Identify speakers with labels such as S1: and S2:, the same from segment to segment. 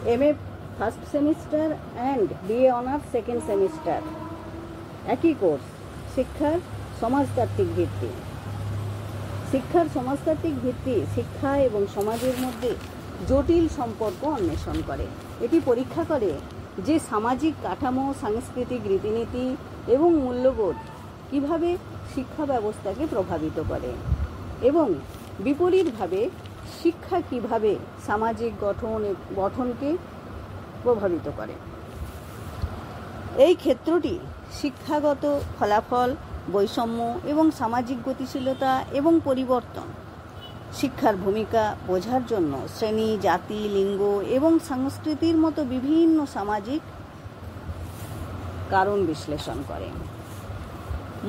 S1: MA first semester and BA honours second semester, একই course, শিক্ষার সমাজতাত্ত্বিক ভিত্তি। শিক্ষার সমাজতাত্ত্বিক ভিত্তি শিক্ষা এবং সমাজের মধ্যে জটিল সম্পর্ক অন্বেষণ করে। এটি পরীক্ষা করে যে সামাজিক কাঠামো, সাংস্কৃতিক রীতিনীতি এবং মূল্যবোধ কিভাবে শিক্ষা ব্যবস্থাকে প্রভাবিত করে এবং বিপরীতভাবে শিক্ষা কিভাবে সামাজিক গঠনকে প্রভাবিত করে। এই ক্ষেত্রটি শিক্ষাগত ফলাফল, বৈষম্য এবং সামাজিক গতিশীলতা এবং পরিবর্তন, শিক্ষার ভূমিকা বোঝার জন্য শ্রেণী, জাতি, লিঙ্গ এবং সংস্কৃতির মতো বিভিন্ন সামাজিক কারণ বিশ্লেষণ করে।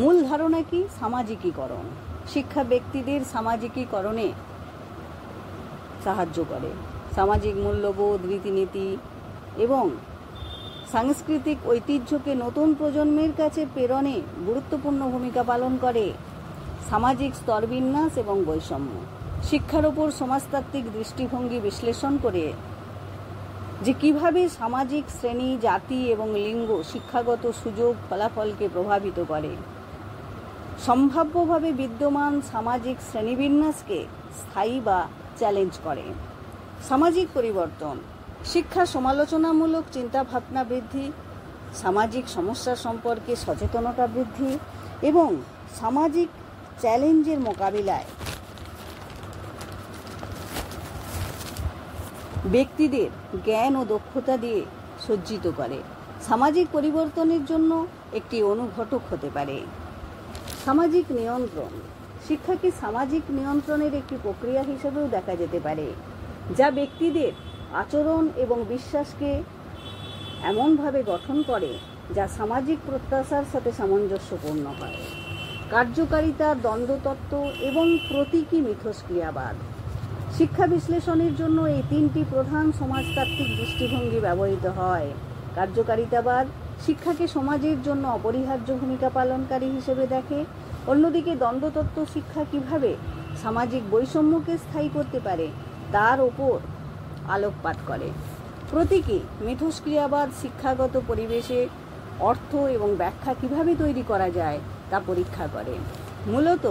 S1: মূল ধারণা কি? সামাজিকীকরণ। শিক্ষা ব্যক্তিদের সামাজিকীকরণে সাহায্য করে। সামাজিক মূল্যবোধ, রীতিনীতি এবং সাংস্কৃতিক ঐতিহ্যকে নতুন প্রজন্মের কাছে প্রেরণে গুরুত্বপূর্ণ ভূমিকা পালন করে। সামাজিক স্তরবিন্যাস এবং বৈষম্য। শিক্ষার ওপর সমাজতাত্ত্বিক দৃষ্টিভঙ্গি বিশ্লেষণ করে যে কিভাবে সামাজিক শ্রেণী, জাতি এবং লিঙ্গ শিক্ষাগত সুযোগ ফলাফলকে প্রভাবিত করে। সম্ভাব্যভাবে বিদ্যমান সামাজিক শ্রেণীবিন্যাসকে স্থায়ী বা চ্যালেঞ্জ করে। সামাজিক পরিবর্তন। শিক্ষা সমালোচনামূলক চিন্তাভাবনা বৃদ্ধি, সামাজিক সমস্যা সম্পর্কে সচেতনতা বৃদ্ধি এবং সামাজিক চ্যালেঞ্জের মোকাবিলায় ব্যক্তিদের জ্ঞান ও দক্ষতা দিয়ে সজ্জিত করে। সামাজিক পরিবর্তনের জন্য একটি অনুঘটক হতে পারে। সামাজিক নিয়ন্ত্রণ। শিক্ষাকে সামাজিক নিয়ন্ত্রণের একটি প্রক্রিয়া হিসেবেও দেখা যেতে পারে, যা ব্যক্তিদের আচরণ এবং বিশ্বাসকে এমনভাবে গঠন করে যা সামাজিক প্রত্যাশার সাথে সামঞ্জস্যপূর্ণ হয়। কার্যকারিতা, দ্বন্দ্বতত্ত্ব এবং প্রতীকী মিথস্ক্রিয়াবাদ। শিক্ষা বিশ্লেষণের জন্য এই তিনটি প্রধান সমাজতাত্ত্বিক দৃষ্টিভঙ্গি ব্যবহৃত হয়। কার্যকারিতাবাদ শিক্ষাকে সমাজের জন্য অপরিহার্য ভূমিকা পালনকারী হিসেবে দেখে। অন্যদিকে দ্বন্দ্বতত্ত্ব শিক্ষা কিভাবে সামাজিক বৈষম্যকে স্থায়ী করতে পারে তার ওপর আলোকপাত করে। প্রতীকী মিথস্ক্রিয়াবাদ শিক্ষাগত পরিবেশে অর্থ এবং ব্যাখ্যা কিভাবে তৈরি করা যায় তা পরীক্ষা করে। মূলত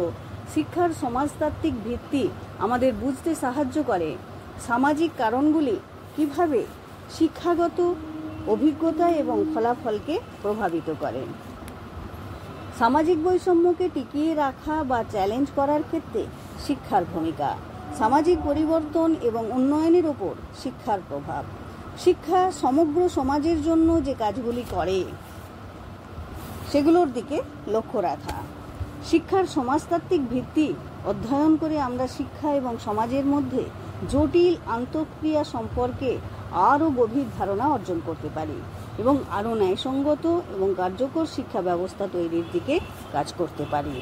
S1: শিক্ষার সমাজতাত্ত্বিক ভিত্তি আমাদের বুঝতে সাহায্য করে সামাজিক কারণগুলি কিভাবে শিক্ষাগত অভিজ্ঞতা এবং ফলাফলকে প্রভাবিত করে। সামাজিক বৈষম্যকে টিকিয়ে রাখা বা চ্যালেঞ্জ করার ক্ষেত্রে শিক্ষার ভূমিকা। সামাজিক পরিবর্তন এবং উন্নয়নের ওপর শিক্ষার প্রভাব। শিক্ষা সমগ্র সমাজের জন্য যে কাজগুলি করে সেগুলোর দিকে লক্ষ্য রাখা। শিক্ষার সমাজতাত্ত্বিক ভিত্তি অধ্যয়ন করে আমরা শিক্ষা এবং সমাজের মধ্যে জটিল আন্তঃক্রিয়া সম্পর্কে আরও গভীর ধারণা অর্জন করতে পারি এবং আরও ন্যায়সঙ্গত এবং কার্যকর শিক্ষা ব্যবস্থা তৈরির দিকে কাজ করতে পারি।